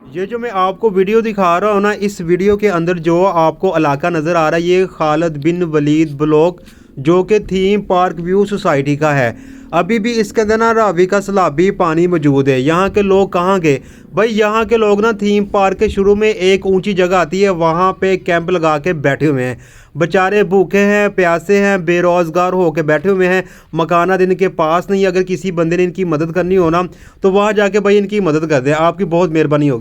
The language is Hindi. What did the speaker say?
ये जो मैं आपको वीडियो दिखा रहा हूँ ना, इस वीडियो के अंदर जो आपको इलाका नज़र आ रहा है ये खालिद बिन वलीद ब्लॉक जो कि थीम पार्क व्यू सोसाइटी का है। अभी भी इसके अंदर ना रावी का सैलाबी पानी मौजूद है। यहाँ के लोग कहाँ गए भाई? यहाँ के लोग ना थीम पार्क के शुरू में एक ऊंची जगह आती है, वहाँ पे कैंप लगा के बैठे हुए हैं। बेचारे भूखे हैं, प्यासे हैं, बेरोज़गार होकर बैठे हुए हैं। मकानात इनके पास नहीं। अगर किसी बंदे ने इनकी मदद करनी हो ना तो वहाँ जाके भाई इनकी मदद कर दे, आपकी बहुत मेहरबानी होगी।